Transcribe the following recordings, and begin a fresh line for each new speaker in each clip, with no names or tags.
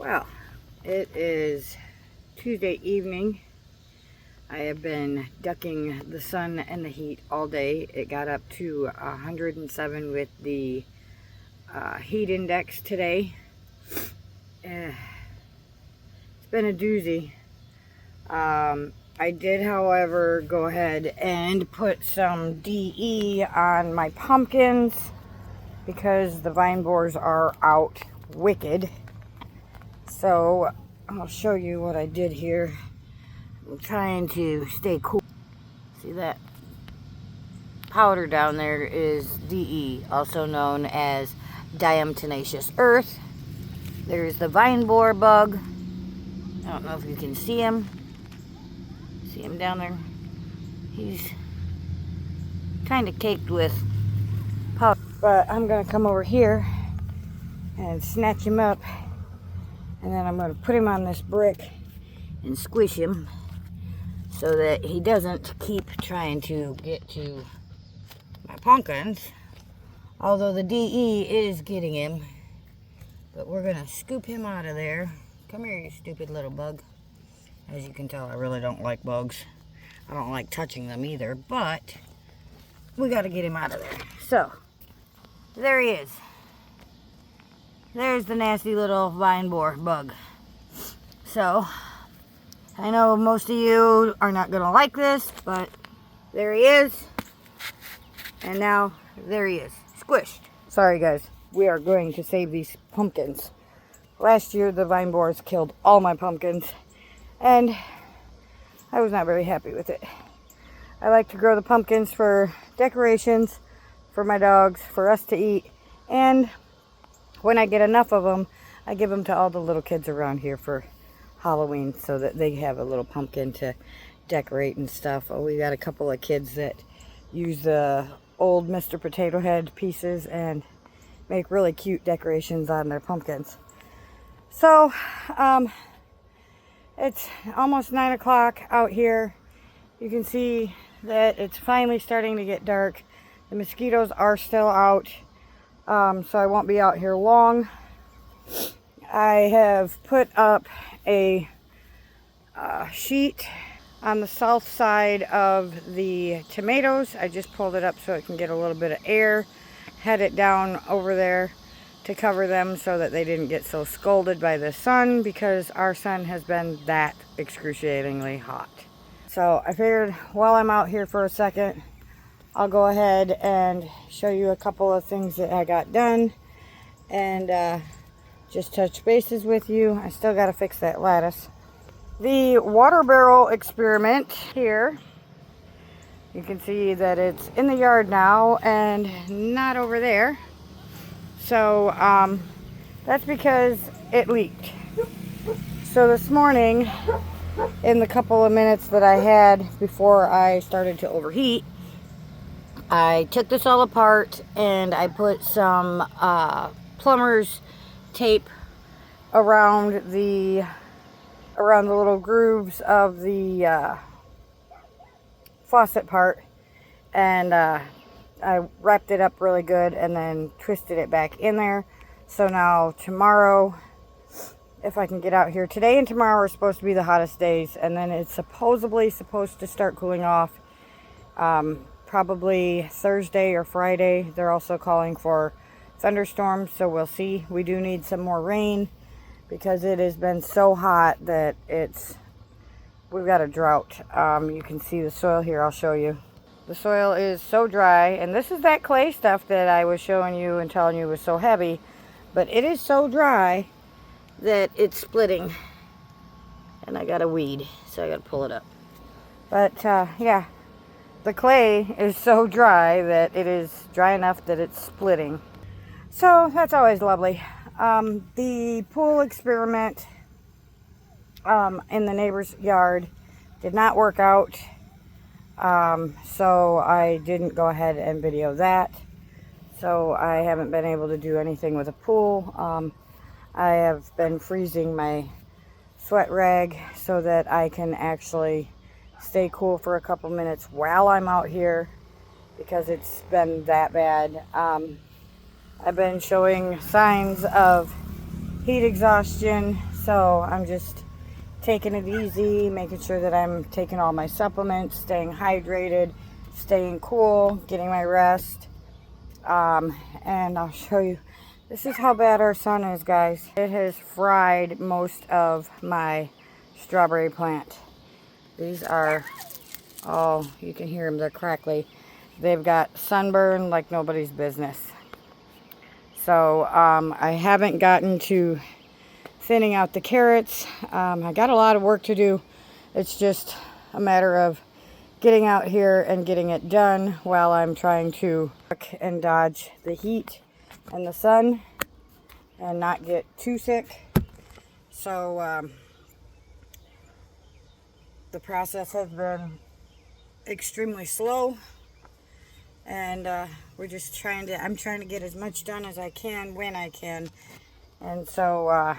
Well, it is Tuesday evening. I have been ducking the sun and the heat all day. It got up to 107 with the heat index today. It's been a doozy. I did, however, go ahead and put some DE on my pumpkins because the vine borers are out wicked. So I'll show you what I did here. I'm trying to stay cool. See that powder down there is DE, also known as diatomaceous earth. There's the vine borer bug. I don't know if you can see him. See him down there? He's kind of caked with powder. But I'm going to come over here and snatch him up. And then I'm going to put him on this brick and squish him so that he doesn't keep trying to get to my pumpkins. Although the DE is getting him. But we're going to scoop him out of there. Come here, you stupid little bug. As you can tell, I really don't like bugs. I don't like touching them either. But we got to get him out of there. So, there he is. There's the nasty little vine borer bug. So, I know most of you are not going to like this, but there he is. And now, there he is. Squished. Sorry guys, we are going to save these pumpkins. Last year, the vine borers killed all my pumpkins, and I was not very happy with it. I like to grow the pumpkins for decorations, for my dogs, for us to eat, and when I get enough of them, I give them to all the little kids around here for Halloween so that they have a little pumpkin to decorate and stuff. Oh, we got a couple of kids that use the old Mr. Potato Head pieces and make really cute decorations on their pumpkins. So, it's almost 9 o'clock out here. You can see that it's finally starting to get dark. The mosquitoes are still out. So I won't be out here long. I have put up a sheet on the south side of the tomatoes. I just pulled it up so it can get a little bit of air. Had it down over there to cover them so that they didn't get so scalded by the sun, because our sun has been that excruciatingly hot. So I figured while I'm out here for a second, I'll go ahead and show you a couple of things that I got done and just touch bases with you. I still got to fix that lattice. The water barrel experiment here, you can see that it's in the yard now and not over there. So that's because it leaked. So this morning, in the couple of minutes that I had before I started to overheat, I took this all apart and I put some plumber's tape around the little grooves of the faucet part, and I wrapped it up really good and then twisted it back in there. So now tomorrow, if I can get out here, today and tomorrow are supposed to be the hottest days, and then it's supposedly supposed to start cooling off probably Thursday or Friday. They're also calling for thunderstorms, so we'll see. We do need some more rain because it has been so hot that we've got a drought. You can see the soil here. I'll show you. The soil is so dry, and this is that clay stuff that I was showing you and telling you was so heavy, but it is so dry that it's splitting, and I got a weed, so I got to pull it up. But yeah, the clay is so dry that it is dry enough that it's splitting. So that's always lovely. The pool experiment in the neighbor's yard did not work out. So I didn't go ahead and video that. So I haven't been able to do anything with a pool. I have been freezing my sweat rag so that I can actually stay cool for a couple minutes while I'm out here, because it's been that bad. I've been showing signs of heat exhaustion So I'm just taking it easy, making sure that I'm taking all my supplements, staying hydrated, staying cool, getting my rest. And I'll show you. This is how bad our sun is, guys. It has fried most of my strawberry plant. These are, oh, you can hear them, they're crackly. They've got sunburn like nobody's business. So I haven't gotten to thinning out the carrots. I got a lot of work to do. It's just a matter of getting out here and getting it done while I'm trying to duck and dodge the heat and the sun and not get too sick. So the process has been extremely slow, and we're just trying to, I'm trying to get as much done as I can when I can. And so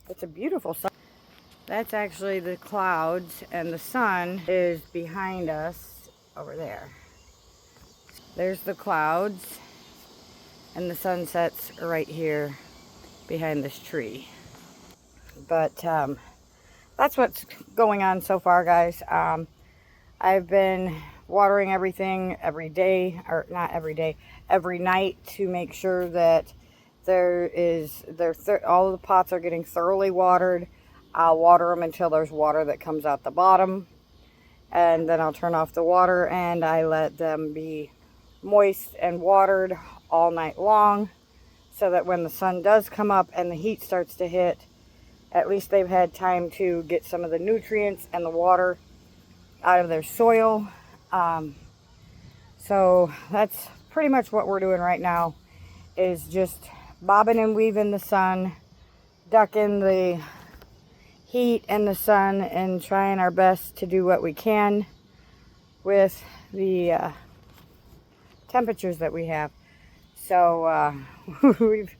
it's a beautiful sun. That's actually the clouds, and the sun is behind us over there. There's the clouds, and the sun sets right here behind this tree. But that's what's going on so far, guys. I've been watering everything every day, or not every day, every night, to make sure that all of the pots are getting thoroughly watered. I'll water them until there's water that comes out the bottom, and then I'll turn off the water and I let them be moist and watered all night long, so that when the sun does come up and the heat starts to hit, at least they've had time to get some of the nutrients and the water out of their soil. So that's pretty much what we're doing right now, is just bobbing and weaving the sun, ducking the heat and the sun, and trying our best to do what we can with the temperatures that we have. So we've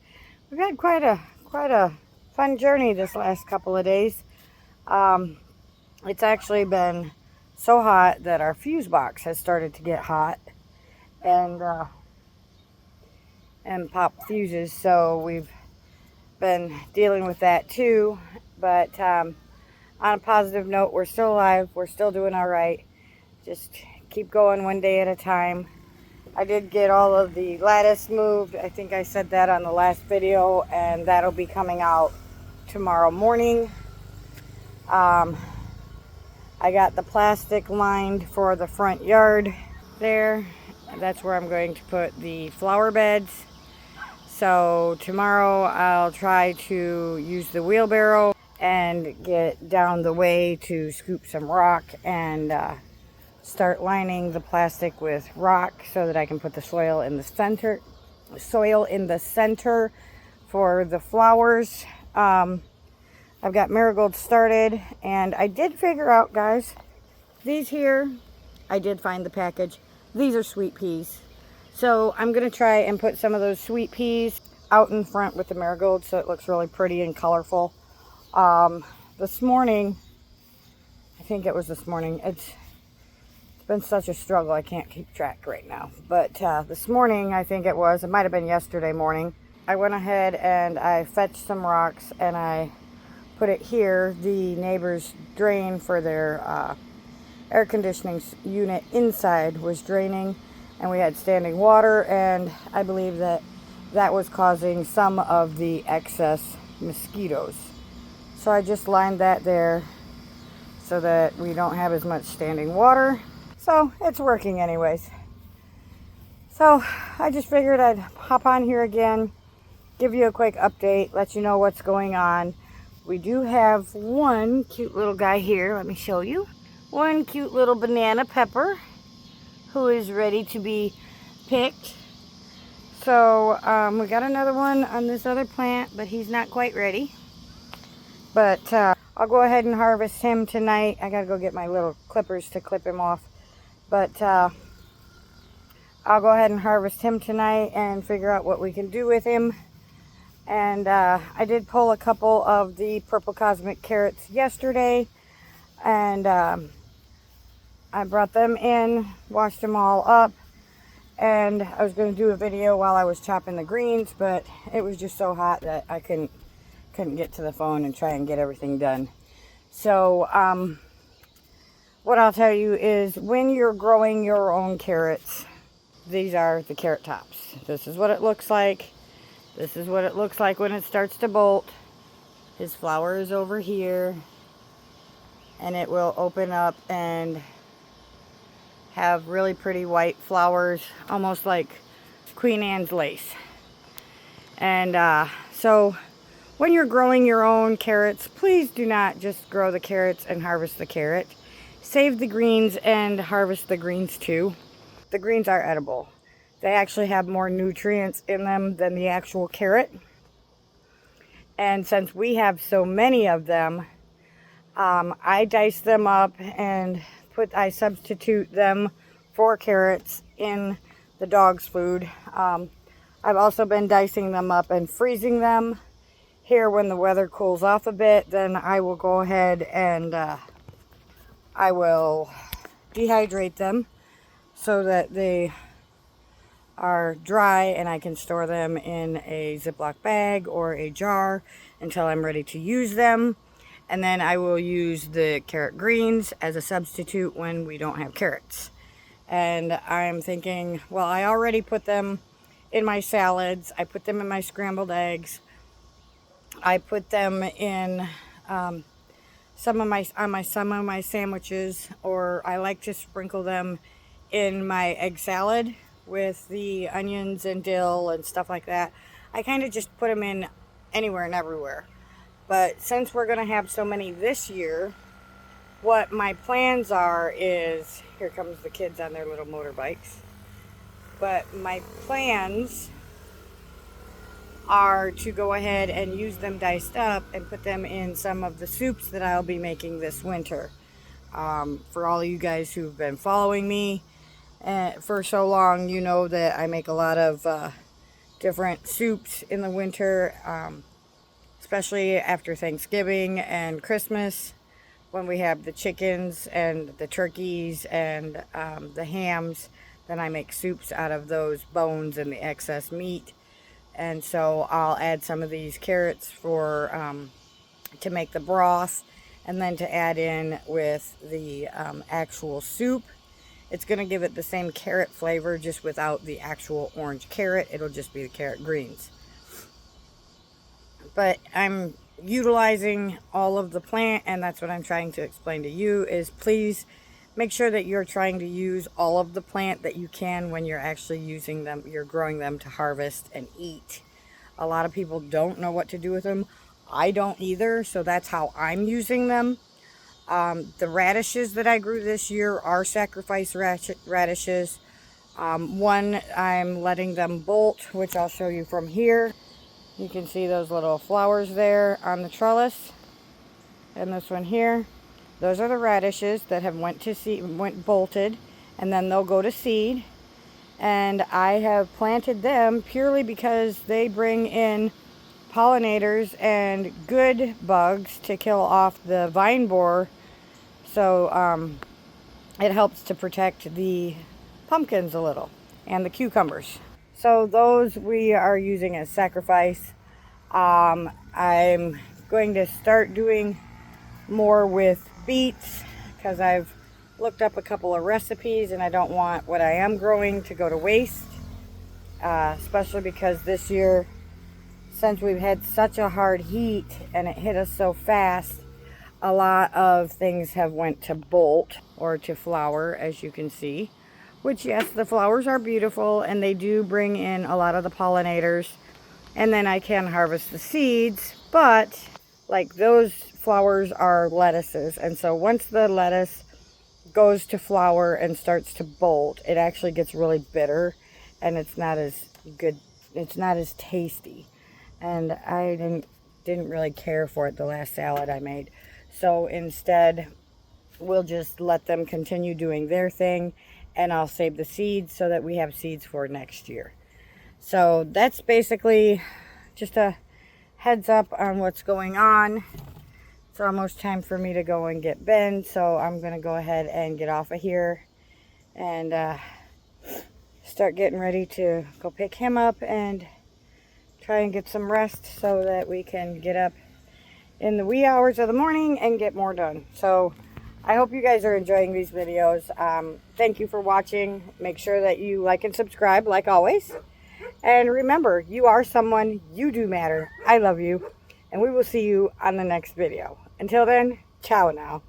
had quite a fun journey this last couple of days. It's actually been so hot that our fuse box has started to get hot and pop fuses. So we've been dealing with that too. But on a positive note, we're still alive. We're still doing all right. Just keep going one day at a time. I did get all of the lattice moved. I think I said that on the last video, and that'll be coming out tomorrow morning. I got the plastic lined for the front yard there. That's where I'm going to put the flower beds. So tomorrow I'll try to use the wheelbarrow and get down the way to scoop some rock and start lining the plastic with rock so that I can put the soil in the center for the flowers. I've got marigolds started, and I did figure out, guys, these here, I did find the package. These are sweet peas. So I'm going to try and put some of those sweet peas out in front with the marigolds so it looks really pretty and colorful. This morning, I think it was this morning, it's been such a struggle, I can't keep track right now. But this morning, I think it might have been yesterday morning, I went ahead and I fetched some rocks and I put it here. The neighbor's drain for their air conditioning unit inside was draining, and we had standing water, and I believe that was causing some of the excess mosquitoes. So I just lined that there so that we don't have as much standing water. So it's working anyways. So I just figured I'd hop on here again, give you a quick update, let you know what's going on. We do have one cute little guy here. Let me show you. One cute little banana pepper who is ready to be picked. So we got another one on this other plant, but he's not quite ready. But I'll go ahead and harvest him tonight. I gotta go get my little clippers to clip him off. But I'll go ahead and harvest him tonight and figure out what we can do with him. And I did pull a couple of the purple cosmic carrots yesterday, and I brought them in, washed them all up, and I was going to do a video while I was chopping the greens, but it was just so hot that I couldn't get to the phone and try and get everything done. So what I'll tell you is, when you're growing your own carrots, these are the carrot tops. This is what it looks like. This is what it looks like when it starts to bolt. His flower is over here, and it will open up and have really pretty white flowers, almost like Queen Anne's lace. And so when you're growing your own carrots, please do not just grow the carrots and harvest the carrot. Save the greens and harvest the greens too. The greens are edible. They actually have more nutrients in them than the actual carrot. And since we have so many of them, I dice them up and I substitute them for carrots in the dog's food. I've also been dicing them up and freezing them. Here, when the weather cools off a bit, then I will go ahead and I will dehydrate them so that they are dry and I can store them in a Ziploc bag or a jar until I'm ready to use them. And then I will use the carrot greens as a substitute when we don't have carrots. And I'm thinking, well, I already put them in my salads. I put them in my scrambled eggs. I put them in some of my sandwiches, or I like to sprinkle them in my egg salad with the onions and dill and stuff like that. I kind of just put them in anywhere and everywhere. But since we're going to have so many this year, what my plans are is, here comes the kids on their little motorbikes. But my plans are to go ahead and use them diced up and put them in some of the soups that I'll be making this winter. For all of you guys who've been following me for so long, you know that I make a lot of different soups in the winter, especially after Thanksgiving and Christmas, when we have the chickens and the turkeys and the hams. Then I make soups out of those bones and the excess meat. And so I'll add some of these carrots for to make the broth, and then to add in with the actual soup. It's going to give it the same carrot flavor, just without the actual orange carrot. It'll just be the carrot greens. But I'm utilizing all of the plant, and that's what I'm trying to explain to you, is please make sure that you're trying to use all of the plant that you can when you're actually using them, you're growing them to harvest and eat. A lot of people don't know what to do with them. I don't either, so that's how I'm using them. The radishes that I grew this year are sacrifice radishes. One, I'm letting them bolt, which I'll show you from here. You can see those little flowers there on the trellis. And this one here. Those are the radishes that have went bolted, and then they'll go to seed. And I have planted them purely because they bring in pollinators and good bugs to kill off the vine boar. So it helps to protect the pumpkins a little, and the cucumbers. So those we are using as sacrifice. I'm going to start doing more with beets, because I've looked up a couple of recipes and I don't want what I am growing to go to waste, especially because this year, since we've had such a hard heat and it hit us so fast, a lot of things have went to bolt or to flower, as you can see, which, yes, the flowers are beautiful and they do bring in a lot of the pollinators, and then I can harvest the seeds. But like, those flowers are lettuces, and so once the lettuce goes to flower and starts to bolt, it actually gets really bitter, and it's not as good, it's not as tasty, and I didn't really care for it the last salad I made. So instead, we'll just let them continue doing their thing, and I'll save the seeds so that we have seeds for next year. So that's basically just a heads up on what's going on. It's almost time for me to go and get Ben, so I'm going to go ahead and get off of here and start getting ready to go pick him up and try and get some rest so that we can get up in the wee hours of the morning and get more done. So I hope you guys are enjoying these videos. Thank you for watching. Make sure that you like and subscribe like always. And remember, you are someone, you do matter. I love you. And we will see you on the next video. Until then, ciao now.